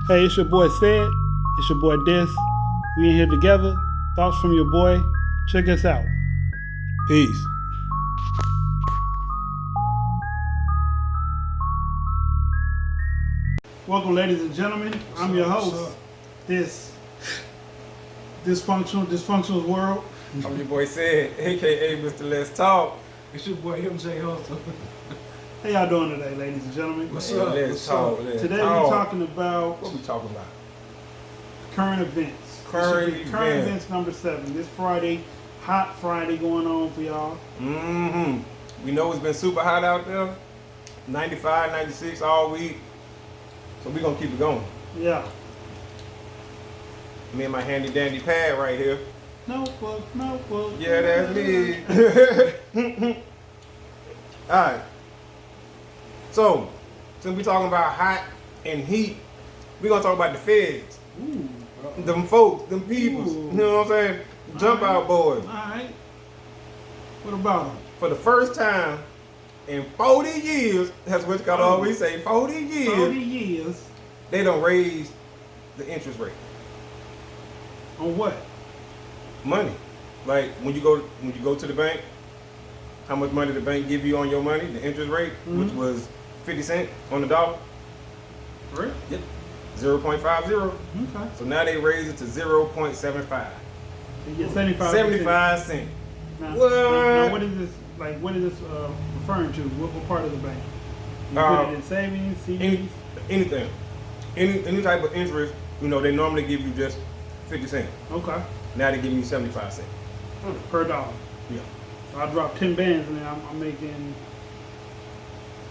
Hey, it's your boy Sid. It's your boy Dis. We in here together. Thoughts from your boy. Check us out. Peace. Welcome, ladies and gentlemen. I'm your host. This dysfunctional world. I'm your boy Sid, aka Mr. Let's Talk. It's your boy MJ Holcomb. How y'all doing today, ladies and gentlemen? What's Hey, up? Let's talk. Today we're talking about What we talking about? current events. Current Current events. events number 7. This Friday, hot Friday going on for y'all. We know it's been super hot out there. 95, 96 all week. So we're gonna keep it going. Yeah. Me and my handy dandy pad right here. Notebook. Yeah, that's me. Alright. So, since we talking about hot and heat, we're gonna talk about the feds. Ooh. Them folks, them peoples. Ooh. You know what I'm saying? Jump out boys. Alright. What about them? For the first time in 40 years, that's what you gotta always say, 40 years, 40 years. they don't raise the interest rate. On what? Money. Like when you go to the bank, how much money the bank give you on your money, the interest rate, which was 50 cents on the dollar. Really? Yep. 0.50. Okay. So now they raise it to 0.75. You get 75 75 cents. Now, What? now what is this? Like, what is this referring to? What part of the bank? You put it in savings, CDs? Anything. Any type of interest, they normally give you just 50 cents. Okay. Now they give you 75 cents. Per dollar. Yeah. So I dropped 10 bands and then I'm making.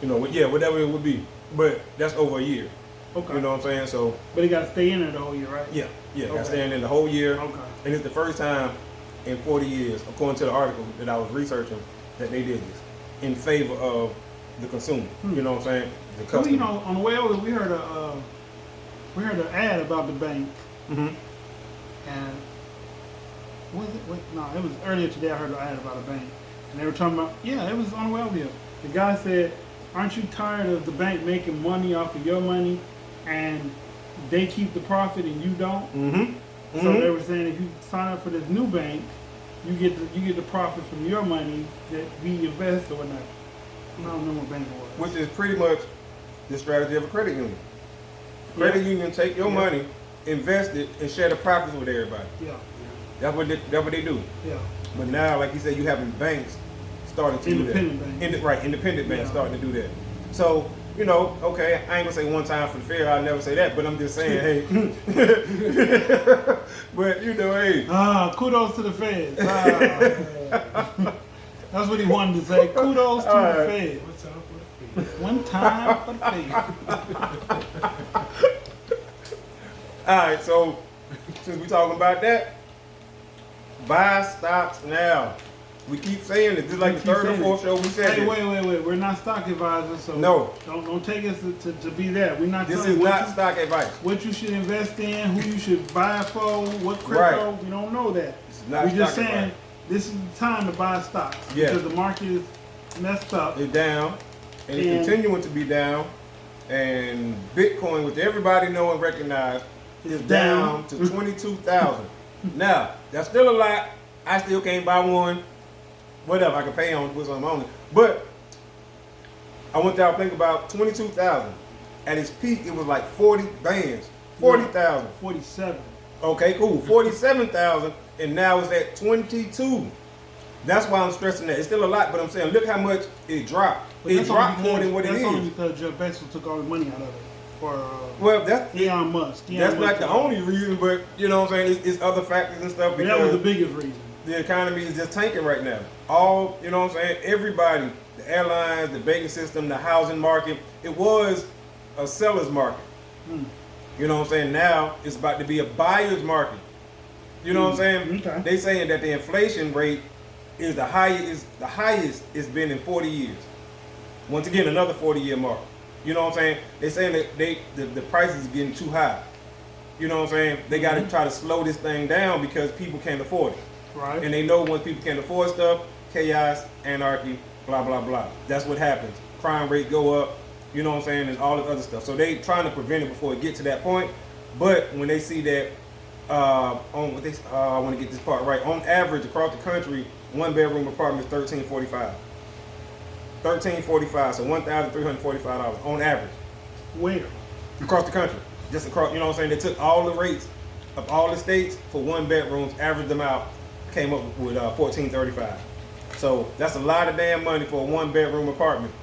Whatever it would be. But that's over a year. Okay. You know what I'm saying? So But it got to stay in there the whole year, right? yeah, Okay. got staying in the whole year. Okay. And it's the first time in 40 years, according to the article that I was researching, that they did this in favor of the consumer. You know what I'm saying? The Well, customer. on the way over, we heard an ad about the bank, Mm-hmm. and was it? No, it was earlier today. I heard an ad about a bank, and they were talking about. Yeah, it was on the way over here. The guy said, "Aren't you tired of the bank making money off of your money, and they keep the profit and you don't?" Mm-hmm. So they were saying if you sign up for this new bank, you get the profit from your money that we invest or whatnot. I don't know what bank it was. Which is pretty much the strategy of a credit union. Credit union take your money, invest it, and share the profits with everybody. Yeah, That's what they do. yeah. But now, like you said, you having banks starting to do that. Independent banks. Independent banks Yeah. starting to do that. So, okay, I ain't gonna say one time for the fair, I'll never say that, but I'm just saying, hey. But, hey. Kudos to the feds. That's what he wanted to say. Kudos to the feds. One time for the feds. Alright, so, since we talking about that, buy stocks now. We keep saying it. This is like the third or fourth show we said Hey, it. wait. We're not stock advisors, so No. don't take us to be that. We're not This telling is you not stock advice. what you should invest in, who you should buy for, what crypto. Right. We don't know that. It's not We're just stock saying advice. this is the time to buy stocks Yeah. because the market is messed up. It's down, and it's And- continuing to be down. And Bitcoin, which everybody know and recognize, is down to 22,000. Now, that's still a lot. I still can't buy one. Whatever, I can pay on with something on it. But I want y'all to think about 22,000. At its peak, it was like 40 bands. 40,000. 47. Okay, cool. 47,000, and now it's at 22. That's why I'm stressing that. It's still a lot, but I'm saying, look how much it dropped. But It that's only dropped more than what it That's only is. because Jeff Bezos took all the money out of it for Well, that's Elon Musk. That's not the only reason, but you know what I'm saying? It's other factors and stuff But that was the because biggest reason. the economy is just tanking right now. All, you know what I'm saying? Everybody, the airlines, the banking system, the housing market, it was a seller's market. You know what I'm saying? Now it's about to be a buyer's market. You know what I'm saying? Okay. They saying that the inflation rate is the highest it's been in 40 years. Once again, another 40-year mark. You know what I'm saying? They saying that the prices are getting too high. You know what I'm saying? They got to try to slow this thing down because people can't afford it. Right. And they know once people can't afford stuff, chaos, anarchy, blah, blah, blah. That's what happens. Crime rate go up, You know what I'm saying? And all this other stuff. So they trying to prevent it before it get to that point. But when they see that, on what they, I want to get this part right. On average, across the country, 1-bedroom apartment is $1,345. $1,345, so $1,345 on average. Where? Across the country. Just across, you know what I'm saying? They took all the rates of all the states for 1-bedrooms, averaged them out, came up with $1,435. So that's a lot of damn money for a 1-bedroom apartment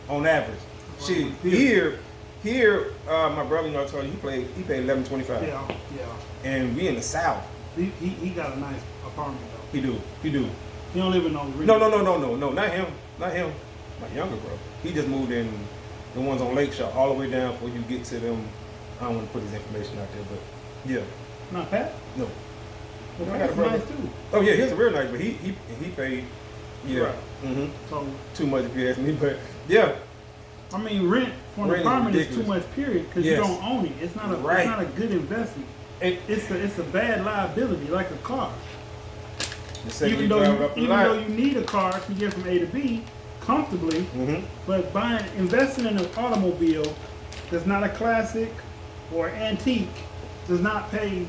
on average. Shit, here, my brother, you know, I told you he paid $1,125. Yeah. And we in the South. He got a nice apartment though. He do. He don't live in no. No, not him. My younger brother. He just moved in the ones on Lakeshore, all the way down before you get to them. I don't want to put his information out there, but yeah. Not Pat? No. Well, I got a Pat's brother. nice too. Oh yeah, he's a real nice, but he paid. Yeah. Right. Mm-hmm. So Too much if you ask me, but yeah. I mean, rent for an Rent is apartment is too ridiculous. much. Period, because Yes. you don't own it. It's not a. Right. It's not a good investment. And It's a bad liability, like a car. the second Even you though drive you, up the even lot. though you need a car to get from A to B comfortably, Mm-hmm. but investing in an automobile that's not a classic or antique does not pay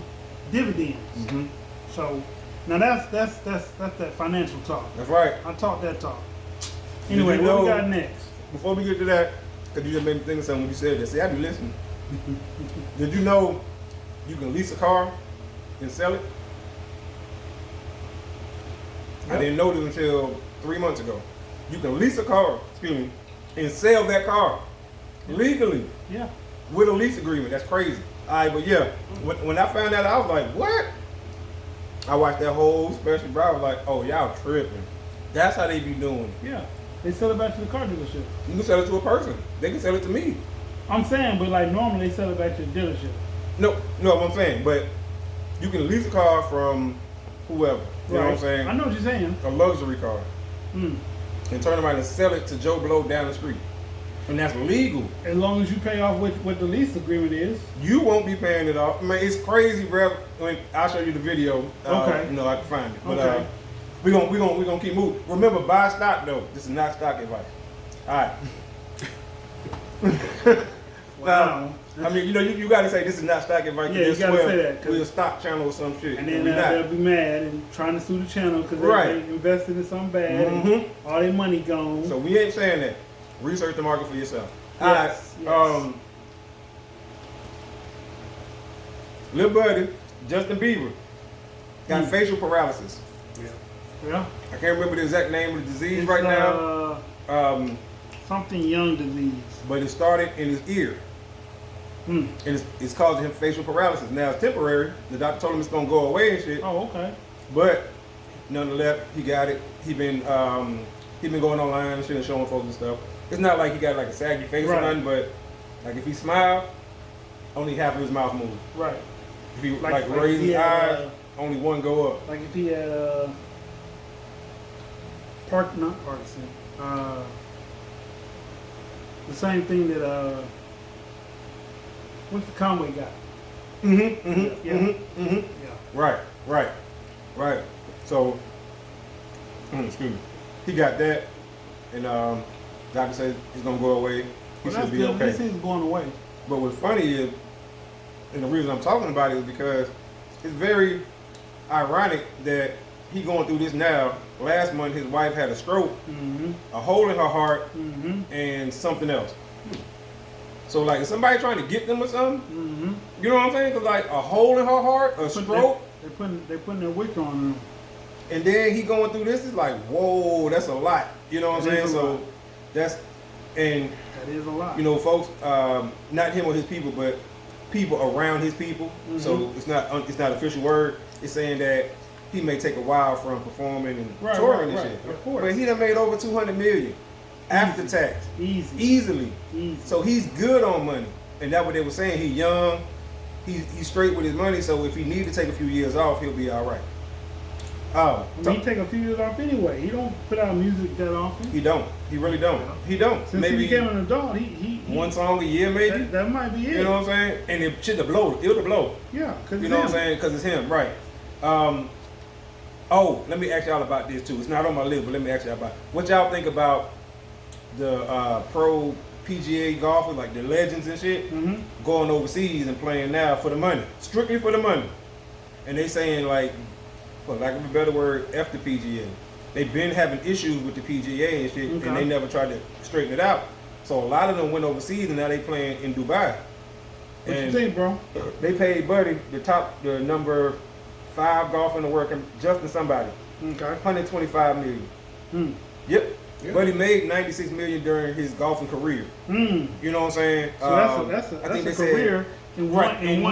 dividends. Mm-hmm. So now that's that financial talk. That's right. I talk that talk. Did Anyway, you what we know- got next? Before we get to that, because you just made me think of something when you said that. See, I be listening. Did you know you can lease a car and sell it? I Yep. didn't know this until 3 months ago. You can lease a car, and sell that car legally Yeah. with a lease agreement. That's crazy. All right, but yeah, when I found that, I was like, what? I watched that whole special, bro. I was like, oh, y'all tripping. That's how they be doing it. Yeah. They sell it back to the car dealership. You can sell it to a person. They can sell it to me. I'm saying, but like normally they sell it back to the dealership. No, what I'm saying, but you can lease a car from whoever. You know what I'm saying? I know what you're saying. A luxury car. Mm. And turn around and sell it to Joe Blow down the street. And that's legal. As long as you pay off what the lease agreement is. You won't be paying it off. I mean, it's crazy, bro. I'll show you the video. Okay. You know, I can find it. But Okay. we gonna keep moving. Remember, buy stock though. This is not stock advice. All right. Wow. I mean, you know, you got to say this is not stock advice. Yeah, you They'll gotta swear say that, 'cause- we're a stock channel or some shit. And then we're not. they'll be mad and trying to sue the channel because Right. they invested in something bad and Mhm. all their money gone. So we ain't saying that. Research the market for yourself. Yes, All right. yes. Lil Buddy, Justin Bieber, got facial paralysis. Yeah. I can't remember the exact name of the disease It's, right now. Something young disease. But it started in his ear. Hmm. And it's causing him facial paralysis. Now it's temporary. The doctor told him it's gonna go away and shit. Oh, okay. But nonetheless, he got it. He been going online and shit and showing folks and stuff. It's not like he got like a saggy face Right. or nothing, but like if he smiled, only half of his mouth moved. Right. If he Like raise he his had, eyes, only one go up. Like if he had not Parkinson. The same thing that what's the Conway guy? Yeah. Yeah. Right. So, excuse me. He got that, and doctor said it's gonna go away. He Well, should that's be good. okay. This is going away. But what's funny is, and the reason I'm talking about it is because it's very ironic that he going through this now. Last month, his wife had a stroke, Mm-hmm. a hole in her heart, Mm-hmm. and something else. So like, is somebody trying to get them or something? Mm-hmm. You know what I'm saying? Cause like a hole in her heart, a stroke, They're putting their wick on him. and then he going through this. It's like, whoa, that's a lot. You know what I'm That saying? is a So lot. that's, and That is a lot. you know, folks, not him or his people, but people around his people. Mhm. So it's not official word. It's saying that he may take a while from performing and Right, touring right, and right. shit. Of course. But he done made over 200 million after tax, Easy. easily. Easy. So he's good on money, and that's what they were saying. He young, he's straight with his money. So if he need to take a few years off, he'll be all right. I mean, he take a few years off anyway. He don't put out music that often. He don't. He really don't. He don't. Since he became an adult, he one song a year, maybe. that might be it. You know what I'm saying? And it shit to blow. It'll blow. Yeah, because You know what I'm saying? Because it's him, right? Oh, let me ask y'all about this too. It's not on my list, but let me ask y'all about what y'all think about the pro PGA golfers, like the legends and shit, Mm-hmm. going overseas and playing now for the money, strictly for the money. And they saying like, for lack of a better word, F the PGA. They've been having issues with the PGA and shit, Okay. and they never tried to straighten it out. So a lot of them went overseas, and now they playing in Dubai. What you think, bro? They paid Buddy the number 5 golfer in the world, Justin somebody, Okay. 125 million. Hmm. Yep. Yeah. Buddy made 96 million during his golfing career. Hmm. You know what I'm saying? So that's I think a they career in right, in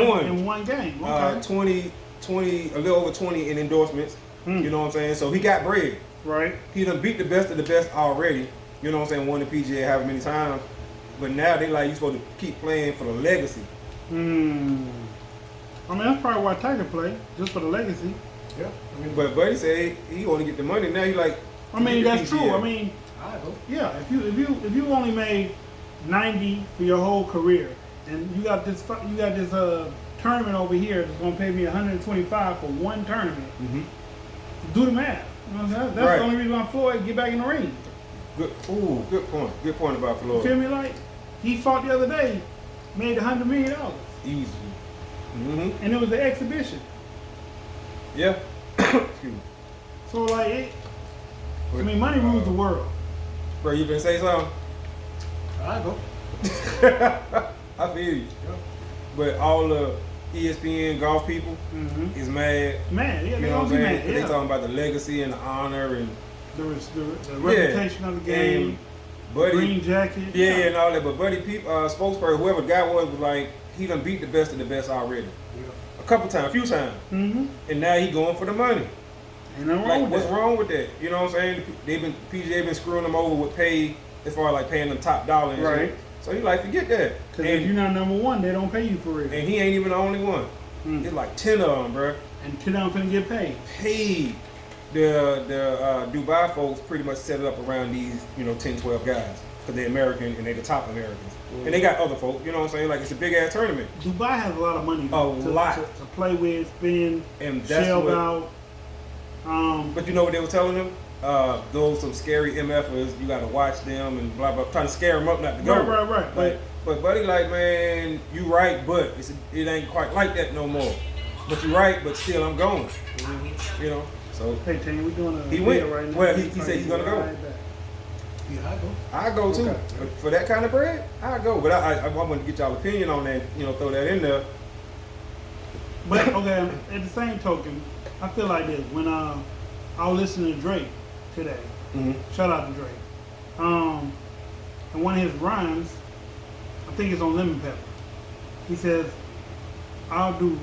one game. said Okay. 20, a little over 20 in endorsements. Hmm. You know what I'm saying? So he got bread. Right. He done beat the best of the best already. You know what I'm saying? Won the PGA however many times. But now they like you supposed to keep playing for the legacy. Hmm. I mean, that's probably why Tiger played, just for the legacy. Yeah. I mean, But Buddy said he want to get the money. Now he like. I mean, forget the that's true. PGA. I mean, I go. yeah. If you only made 90 for your whole career, and you got this tournament over here that's gonna pay me 125 for one tournament, Mhm. do the math. You know what I'm saying? That's Right. the only reason why Floyd get back in the ring. Good. Ooh, good point. Good point about You Floyd. feel me? Like he fought the other day, made $100 million, Easy. Mhm. and it was an exhibition. Yeah. Excuse me. So like, I mean, money rules the world. Bro, you been say something? I go. I feel you. Yeah. But all the ESPN golf people Mm-hmm. is mad. Man, yeah, You they know what gonna I'm be saying? mad. 'Cause they Yeah. talking about the legacy and the honor and The reputation of the game, Buddy. green jacket. Yeah, and all that. But Buddy, spokesperson, whoever the guy was like, he done beat the best of the best already. Yeah. A couple times, a few times. Mm-hmm. And now he going for the money. Ain't nothing wrong Like, with what's that. wrong with that? You know what I'm saying? PGA been screwing them over with pay, as far as like paying them top dollar and Right. shit. So he like, forget that. Because if you're not number one, they don't pay you for real. And he ain't even the only one. Mm. It's like 10 of them, bro. And 10 of them finna get paid. Paid. The Dubai folks pretty much set it up around these, 10, 12 guys. Because they're American and they're the top Americans. Mm. And they got other folks, you know what I'm saying? Like, it's a big ass tournament. Dubai has a lot of money A lot. To play with, spend, And that's shell what, out. but you know what they were telling them? Those some scary MFers, you got to watch them and blah, blah, trying to scare them up not to go. Right. But Buddy like, man, you right, but it ain't quite like that no more. But you right, but still I'm going. You know, so Hey, Tanya, we doing a He video went. right now. Well, he said he's gonna go. Right back. Yeah, I go. I go too. Okay. For that kind of bread, I go. But I want to get y'all opinion on that, throw that in there. But, okay, at the same token, I feel like this. When I was listening to Drake today, Mm-hmm. shout out to Drake, and one of his rhymes, I think it's on Lemon Pepper. He says, don't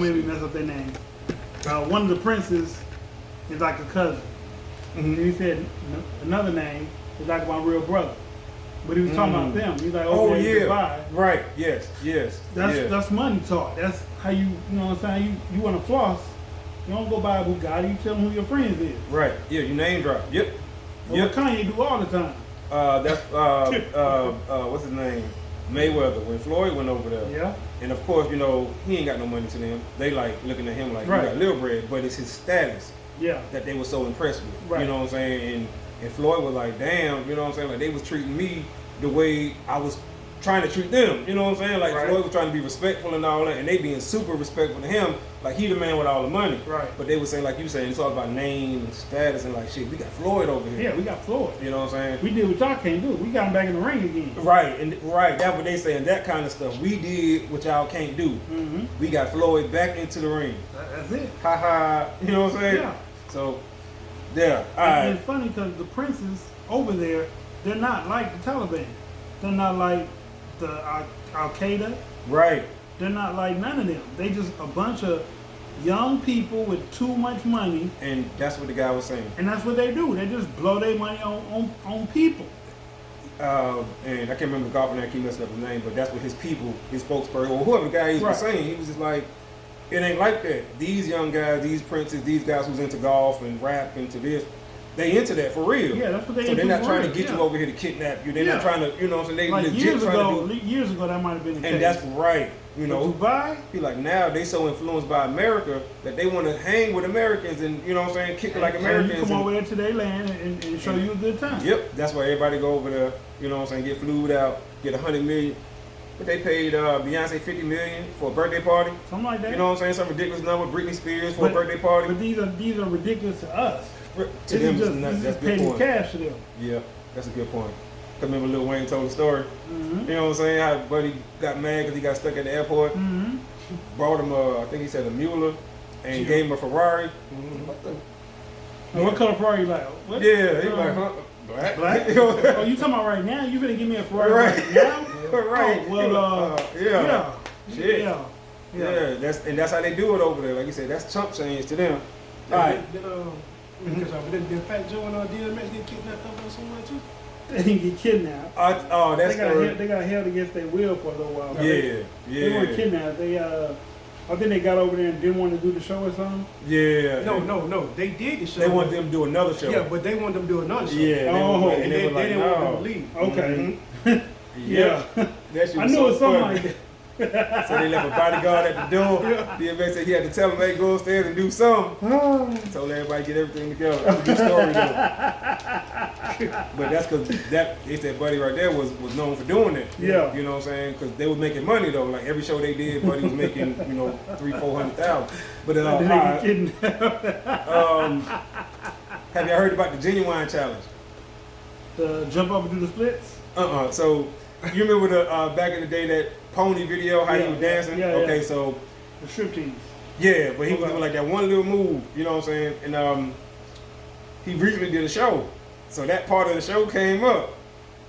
make me mess up their name. One of the princes is like a cousin. Mm-hmm. And he said another name is like my real brother. But he was talking about them. He's like, Oh okay, yeah, goodbye. right. Yes. That's money talk. That's how you know what I'm saying. You want to floss. You don't go buy a Bugatti. You tell them who your friends is. Right. Yeah. You name drop. Yep. Well, what Kanye do all the time. That's what's his name? Mayweather. When Floyd went over there. Yeah. And of course, he ain't got no money to them. They like looking at him like Right. he got little bread, but it's his status Yeah. that they were so impressed with. Right. You know what I'm saying? And Floyd was like, damn, you know what I'm saying? Like they was treating me the way I was trying to treat them. You know what I'm saying? Like Right. Floyd was trying to be respectful and all that, and they being super respectful to him, like he the man with all the money. Right. But they were saying, like you saying, it's all about name and status and like shit, we got Floyd over here. Yeah, we got Floyd. You know what I'm saying? We did what y'all can't do. We got him back in the ring again. Right, that's what they saying, that kind of stuff. We did what y'all can't do. Mm-hmm. We got Floyd back into the ring. That's it. Ha ha, you know what I'm saying? Yeah. So, yeah, all And right. it's funny because the princes over there, they're not like the Taliban. They're not like the Al Qaeda. Right. They're not like none of them. They just a bunch of young people with too much money, And that's what the guy was saying. and that's what they do. They just blow their money on people. And I can't remember the golfer name, I keep messing up his name, but that's what his people, his spokesperson, or whoever the guy is was Right. saying. He was just like, it ain't like that. These young guys, these princes, these guys who's into golf and rap into this, They into that for real. Yeah, that's what they So into. they're not trying to for get real, you over here to kidnap you. They're not trying to, you know what I'm saying? They Like legit years trying to do. years ago, that might have been the case. And that's right. You know, Dubai. he like now they so influenced by America that they want to hang with Americans and you know what I'm saying, kick it like Americans. You come over there to their land and show you a good time. Yep, that's why everybody go over there. You know what I'm saying, get flued out, get 100 million. But they paid Beyonce 50 million for a birthday party. Something like that. You know what I'm saying, some ridiculous number. Britney Spears for a birthday party. But these are ridiculous to us. To them, this that's is a good paying point. cash to them. Yeah, that's a good point. Cause remember Lil Wayne told the story. Mm-hmm. You know what I'm saying? How Buddy got mad because he got stuck at the airport. Mm-hmm. Brought him I think he said a Mueller, and gave him a Ferrari. What the? And what color Ferrari you like? What? Yeah, he was like, huh? Black. Black? Oh, you talking about right now? You finna give me a Ferrari right now? Right. Oh, well, yeah. Shit. Yeah. That's how they do it over there. Like you said, that's chump change to them. All right. Did Fat Joe and DMX get kidnapped over somewhere too? They didn't get kidnapped. That's they got held against their will for a little while. Yeah. They weren't kidnapped. They I think they got over there and didn't want to do the show or something. Yeah. No. They did the show. They wanted them to do another show. Yeah, but they wanted them to do another show. Yeah. And they were like, didn't want them to leave. Okay. Yeah. That shit I was knew it was something funny. like that. So they left a bodyguard at the door. DMX said he had to tell him, hey, go upstairs and do something. Told everybody to get everything together. That's a good story though. But that's because that Buddy right there was known for doing it. Yeah. You know what I'm saying? Because they was making money though. Like every show they did, Buddy was making, you know, $300,000-$400,000. But They get kidnapped. have y'all heard about the Genuine Challenge? The jump up and do the splits. So you remember the back in the day that pony video, how he was dancing? Yeah, okay, so the striptease. yeah, but he was doing like that one little move, you know what I'm saying? And he recently did a show. So that part of the show came up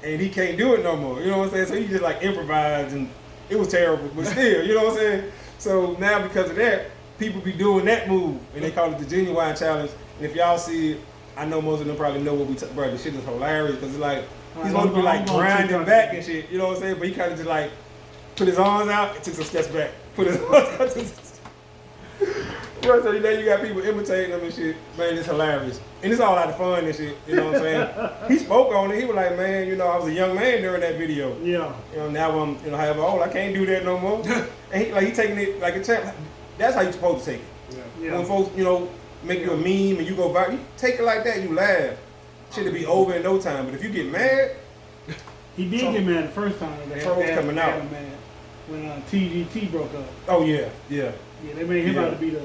and he can't do it no more. You know what I'm saying? So he just like improvised and it was terrible, but still, you know what I'm saying? So now because of that, people be doing that move and they call it the Genuine Challenge. And if y'all see it, I know most of them probably know what bro, the shit is hilarious because it's like, he's supposed to be like grinding back and shit, you know what I'm saying? But he kind of just like put his arms out and took some steps back. Put his arms out. Bro, so now you got people imitating him and shit. Man, it's hilarious. And it's all out of fun and shit, you know what I'm saying? He spoke on it. He was like, man, you know, I was a young man during that video. Yeah. You know, now I'm, you know, however old, I can't do that no more. And he taking it like a champ. That's how you supposed to take it. Yeah. When folks, you know, make you a meme and you go viral, you take it like that, you laugh. Shit'll be over in no time. But if you get mad, he did get mad the first time. The trolls coming out. Mad when TGT broke up. oh yeah. Yeah, they made him out to be the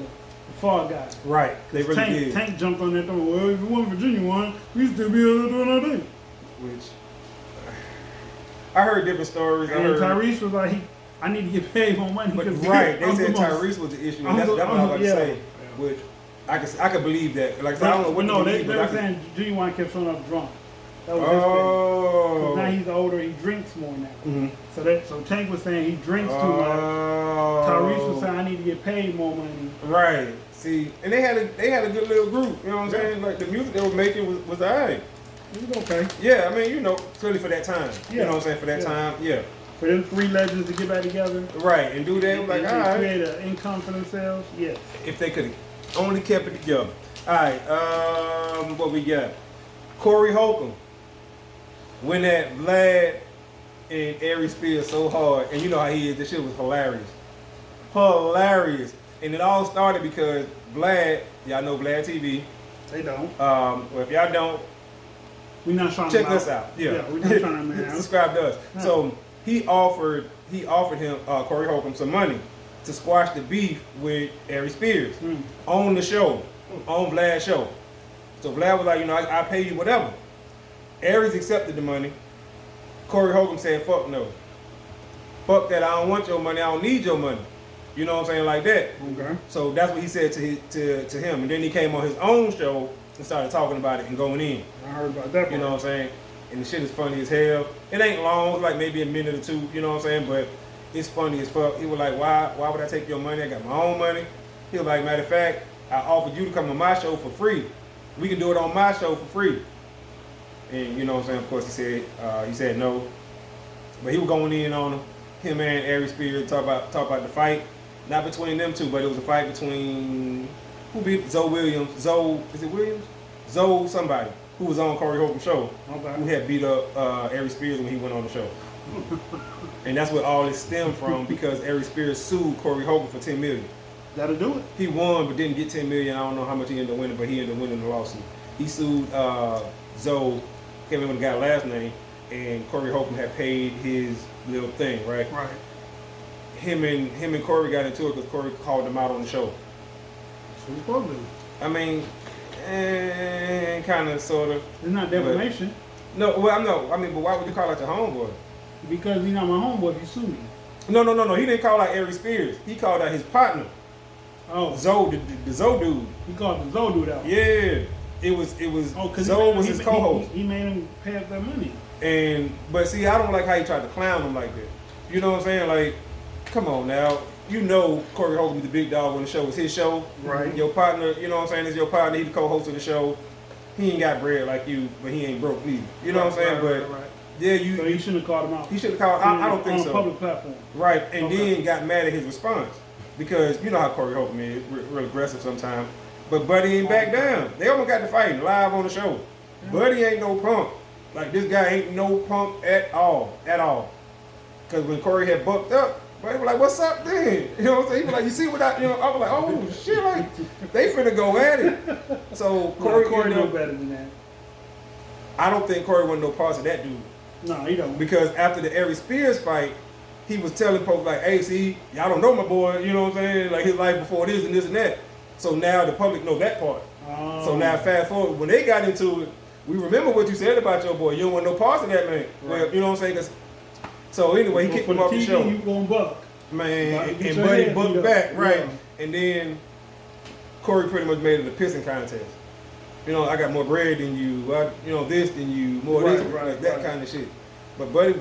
fall guy. Right. They really did. Tank jumped on that door. Well, if it wasn't Virginia one, we still be able to do another thing. Which I heard different stories. I And heard, Tyrese was like, I need to get paid more money. but because right, they I'm said the most- Tyrese was the issue. And that's what I was about to say. Which I could believe that. Like I said, I don't know what no, to they believe, but were I could, saying Genuine kept showing up drunk. That was his thing. 'Cause now he's older, he drinks more now. Mhm. So Tank was saying he drinks too much. Tyrese was saying I need to get paid more money. Right. See, and they had a good little group. You know what I'm saying? Like the music they were making was alright. It was okay. Yeah, I mean, you know, clearly for that time. You Yeah. know what I'm saying? For that Yeah. time, yeah. For them three legends to get back together, Right, and do that, like, all right. create an income for themselves. Yes. If they could have only kept it together. All right, what we got? Corey Holcomb. When that Vlad and Ari Spears so hard, and you know how he is, this shit was hilarious. Hilarious. And it all started because Vlad, y'all know Vlad TV. They don't. Well, if y'all don't, We're not trying check to us out. Yeah, we're not trying to subscribe to us. Yeah. So he offered him Corey Holcomb some money to squash the beef with Ari Spears on the show, on Vlad's show. So Vlad was like, you know, I pay you whatever. Aries accepted the money. Corey Holcomb said, fuck no. Fuck that, I don't want your money, I don't need your money. You know what I'm saying, like that. Okay. So that's what he said to him. And then he came on his own show and started talking about it and going in. I heard about that. You know what I'm saying? And the shit is funny as hell. It ain't long, it's like maybe a minute or two, you know what I'm saying? But it's funny as fuck. He was like, why would I take your money? I got my own money. He was like, matter of fact, I offered you to come on my show for free. We can do it on my show for free. And you know what I'm saying? Of course he said no. But he was going in on him and Ari Spears talk about the fight. Not between them two, but it was a fight between who beat Zoe Williams. Is it Williams? Zoe somebody who was on Corey Holcomb's show, Okay. who had beat up Ari Spears when he went on the show. And that's where all this stemmed from, because Ari Spears sued Corey Holcomb for $10 million. That'll do it. He won but didn't get $10 million. I don't know how much he ended up winning, but he ended up winning the lawsuit. He sued Zoe, can't remember the guy's last name, and Corey Holcomb had paid his little thing, right? Right. Him and Corey got into it because Corey called him out on the show. So he's supposed to. I mean, kind of, sort of. It's not defamation. No, well, no. I mean, but why would you call out your homeboy? Because he's not my homeboy if you sue me. No. He didn't call out Ari Spears. He called out his partner, Oh. Zoe, the Zoe dude. He called the Zoe dude out. Yeah, it was. Oh, because Zoe was his co-host. He made him pay up that money. But see, I don't like how he tried to clown him like that. You know what I'm saying? Like, come on now. You know Corey Holcomb is the big dog when the show was his show. Right. Your partner, you know what I'm saying, is your partner. He's the co-host of the show. He ain't got bread like you, but he ain't broke either. You know what I'm saying? Right. Yeah, So you shouldn't have called him out. He should have called. I don't think on so. a public platform. Right, and Okay. then got mad at his response because you know how Corey Holcomb is, real aggressive sometimes. But Buddy ain't back down. They almost got to fighting live on the show. Yeah. Buddy ain't no punk. Like, this guy ain't no punk at all. Because when Corey had bucked up, Buddy was like, "What's up then?" You know what I'm saying? He was like, "You see what I?" You know, I was like, "Oh shit!" Like, they finna go at it. So Corey know better than that. I don't think Corey wanted no parts of that dude. No, he don't. Because after the Ari Spears fight, he was telling folks like, "Hey, see, y'all don't know my boy, you know what I'm saying? Like, his life before this and this and that." So now the public know that part. Oh. So now fast forward, when they got into it, we remember what you said about your boy. You don't want no parts of that, man. Right. Well, you know what I'm saying? 'Cause- so anyway, he kicked him off the show. You gonna buck. Man, About to get and your Buddy head booked beat up. back, right? Yeah. And then Corey pretty much made it a pissing contest. You know, I got more bread than you, this than you, more Right, this, right, like that right. kind of shit. But Buddy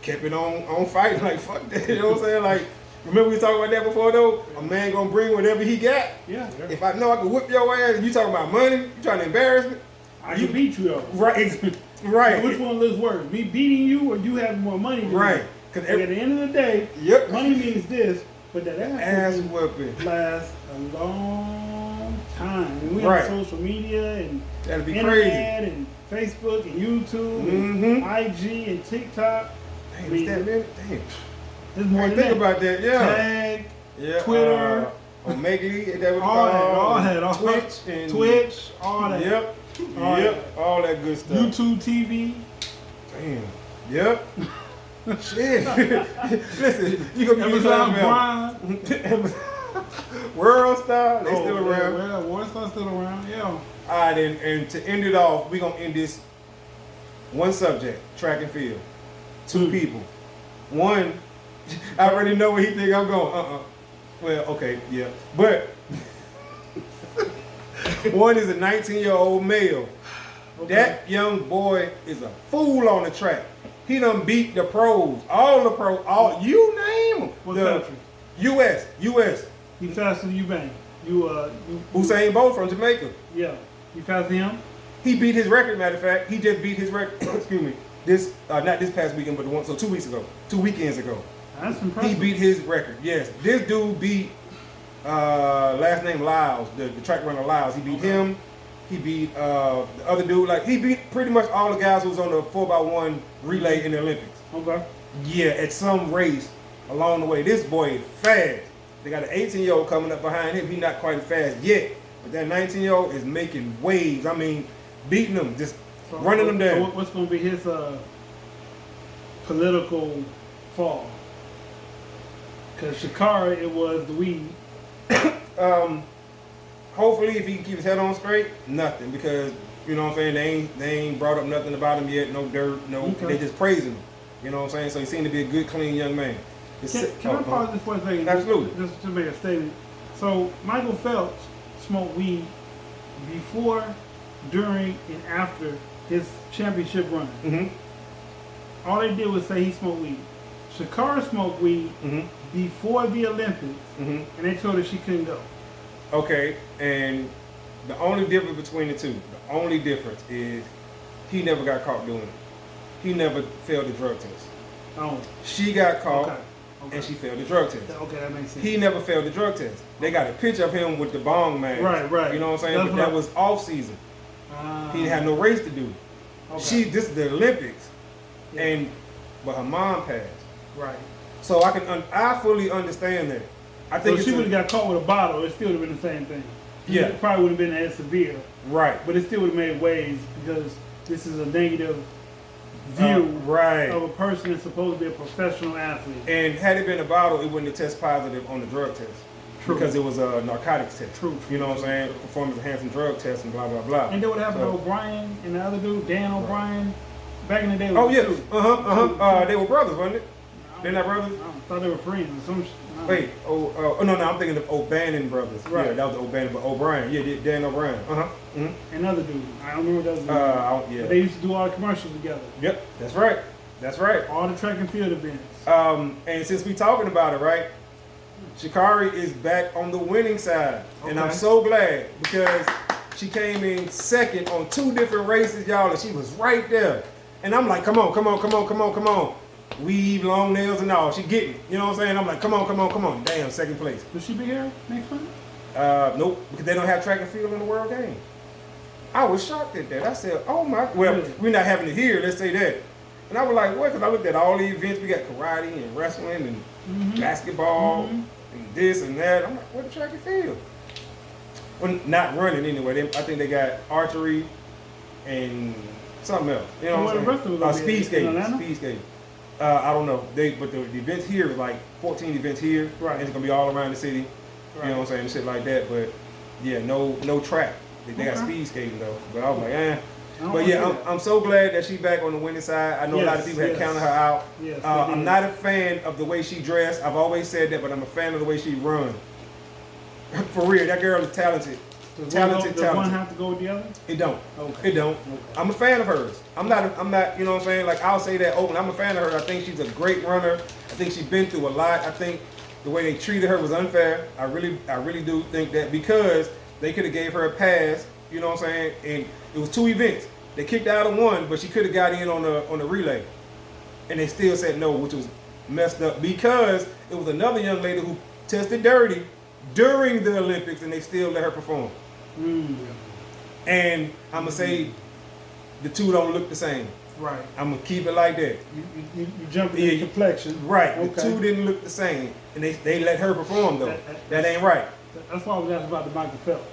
kept it on fighting, like fuck that. You know what I'm saying? Like, remember we talked about that before though? A man gonna bring whatever he got. Yeah. If I know I can whip your ass, and you talking about money, you trying to embarrass me? I can beat you though. Right, right, Which one lives worse? Me beating you or you having more money than right. me? Because Like, at the end of the day, yep, money means this, but that ass ass whooping. lasts a long time. And we Right. have social media and That'd be internet and Facebook and YouTube and Mhm. IG and TikTok. Damn, is that man? Damn. There's more I than think that. about that. Yeah. Tag, Yeah, Twitter, Omega, is that what all it's that, called? all that. Twitch, and Twitch, all that. Yep, All yep, all that good stuff. YouTube TV. Damn. Yep. Shit. Listen, you gonna be Amazon using Prime. World Star, they Oh, still around. Yeah, World Star's still around. Yeah. All right, and to end it off, we gonna end this one subject: track and field. Two people. One, I already know where he think I'm going. Well, okay, yeah, but one is a 19-year-old male. Okay. That young boy is a fool on the track. He done beat the pros, all the pros, you name them. What country? U.S. You faster than you bang. You Usain Bolt from Jamaica. Yeah. You faster than him? He beat his record. Matter of fact, he just beat his record. Excuse me. This not this past weekend, but the one 2 weeks ago, 2 weekends ago. That's He impressive. beat his record. Yes, this dude beat last name Lyles, the track runner Lyles. He beat him. He beat the other dude. Like, he beat pretty much all the guys who was on the 4x1 relay in the Olympics. Okay. Yeah, at some race along the way. This boy is fast. They got an 18-year-old coming up behind him. He's not quite as fast yet, but that 19-year-old is making waves. I mean, beating them, just running them down. So what's going to be his political fall? Because Shakara, it was the weed. Hopefully, if he can keep his head on straight, nothing, because you know what I'm saying, they ain't brought up nothing about him yet. No dirt, no. Okay. They just praising him. You know what I'm saying? So he seemed to be a good, clean young man. Can I pause this for a second? Absolutely. Just to make a statement. So Michael Phelps smoked weed before, during, and after his championship run. Mm-hmm. All they did was say he smoked weed. Shakara smoked weed Mm-hmm. before the Olympics, Mm-hmm. and they told her she couldn't go. Okay, and the only difference between the two, the only difference is he never got caught doing it. He never failed the drug test. Oh, She got caught, okay. Okay. and she failed the drug test. Okay, that makes sense. He never failed the drug test. They got a picture of him with the bong man. Right. You know what I'm saying? That's But what that was off season. He didn't have no race to do. Okay. This is the Olympics, Yeah. but her mom passed. Right. So I fully understand that. I think So she would have got caught with a bottle, it still would have been the same thing. Yeah. It probably would have been as severe, right. but it still would have made waves because this is a negative view right. of a person that's supposed to be a professional athlete. And had it been a bottle, it wouldn't have tested positive on the drug test. True. Because it was a narcotics test. True. You know what I'm saying? Performance enhancing drug test and blah, blah, blah. And then what happened to O'Brien and the other dude, Dan O'Brien, back in the day? Oh, yeah. Too. They were brothers, wasn't it? They're not brothers? I thought they were friends or some Wait, no, I'm thinking of O'Bannon brothers. Right. Yeah, that was the O'Bannon, but O'Brien. Yeah, Dan O'Brien. Another dude. I don't remember those. Yeah. They used to do all the commercials together. Yep, that's right. That's right. All the track and field events. And since we talking about it, right? Sha'Carri is back on the winning side, and I'm Okay. so glad because she came in second on 2 different races, y'all, and she was right there. And I'm like, come on. Weave, long nails, and all. She getting it. You know what I'm saying? I'm like, come on. Damn, second place. Will she be here next month? Nope, because they don't have track and field in the world game. I was shocked at that. I said, oh my, well, Really? we're not having it here, let's say that. And I was like, what? Because I looked at all the events. We got karate and wrestling and basketball and this and that. I'm like, what the track and field? Well, not running anyway. I think they got archery and something else. You know what I'm the rest of it saying? gonna be Speed in skating. Atlanta? Speed skating. I don't know. But the events here is like 14 events here. Right. And it's going to be all around the city. Right. You know what I'm saying? And shit like that. But yeah, no track. They got speed skating though. But I was like, eh. But yeah, I'm so glad that she's back on the winning side. I know a lot of people had counted her out. Yes, I'm not a fan of the way she dressed. I've always said that, but I'm a fan of the way she run. For real, that girl is talented. Does Talented. one have to go with the other? It don't. Okay. It don't. Okay. I'm a fan of hers. I'm not, you know what I'm saying? Like, I'll say that open. I'm a fan of her. I think she's a great runner. I think she's been through a lot. I think the way they treated her was unfair. I really do think that because they could have gave her a pass, you know what I'm saying? And it was 2 events. They kicked out of one, but she could have got in on the relay. And they still said no, which was messed up because it was another young lady who tested dirty during the Olympics and they still let her perform. And I'm going to say the 2 don't look the same. Right. I'm going to keep it like that. You jumped in the complexion. Right. Okay. The 2 didn't look the same. And they let her perform, though. That ain't right. That's why I was asking about the Michael Phelps.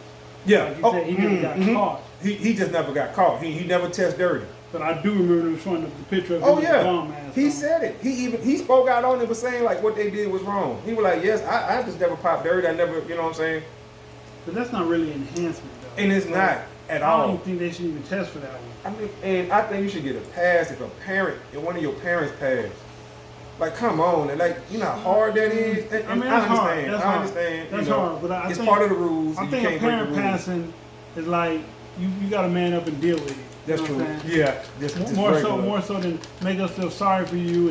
Yeah. Like you said, he never got caught. He just never got caught. He never tested dirty. But I do remember them showing the picture of him Oh with the yeah, bomb ass he on. said it. He spoke out on it, was saying like what they did was wrong. He was like, yes, I just never popped dirty. I never, you know what I'm saying? But that's not really enhancement though. And it's not at I don't all. even think they should even test for that one. I mean, and I think you should get a pass if one of your parents passed. Like, come on, and like, you know how hard that is. And, I mean, I that's hard. understand. That's I hard. understand. That's you know, hard, but I it's think, part of the rules. I and think you a can't break parent the rules. passing is like you got to man up and deal with it. That's You know true. what I'm saying? Yeah. Just More so than make us feel sorry for you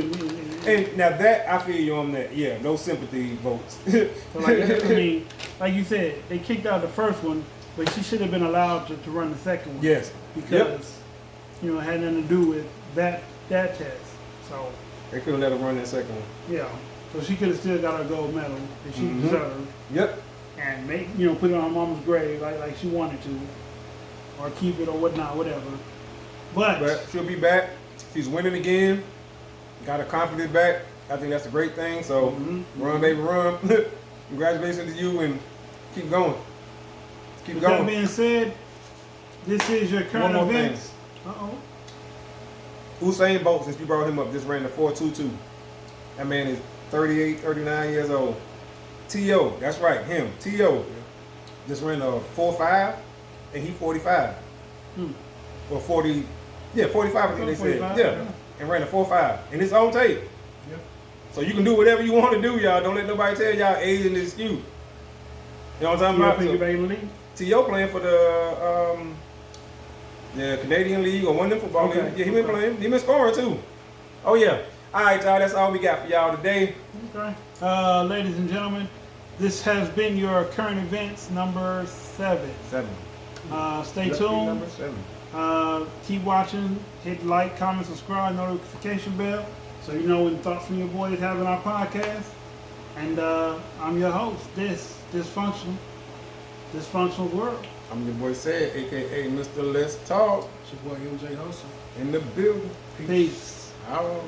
And now that I feel you on that. Yeah, no sympathy votes. So like, I mean, like you said, they kicked out the first one, but she should have been allowed to run the second one. Yes. Because you know it had nothing to do with that test. So They could have let her run that second one. yeah, so she could have still got her gold medal that she deserved, Yep. and put it on her mama's grave like she wanted to, or keep it or whatnot, whatever. But she'll be back. She's winning again. Got her confidence back. I think that's a great thing. So run, baby, run. Congratulations to you and keep going. Keep With going. that being said, this is your current One more thing. events. Usain Bolt, since you brought him up, just ran the 4.22. That man is 38, 39 years old. T.O., that's right, him. T.O. just ran a 4.5, and he 45. Or 40, 45 I think they said. 45, Yeah. And ran a 4.5. And it's on tape. Yep. So you can do whatever you want to do, y'all. Don't let nobody tell y'all age is an excuse. You know what I'm You talking think about? you're back in the league? T.O. playing for the Canadian League or one of them football Okay. leagues. Yeah, he been playing. He been scoring too. Oh yeah. All right, y'all. That's all we got for y'all today. Okay. Ladies and gentlemen, this has been your current events number 7. 7. Stay Lucky tuned. Number 7. Keep watching. Hit like, comment, subscribe, notification bell, so you know when thoughts from your boy is having our podcast. And I'm your host, Dysfunction. dysfunctional world. I'm your boy Sad, aka Mr. Let's Talk, It's your boy MJ Hustle. in the building. Peace. All right.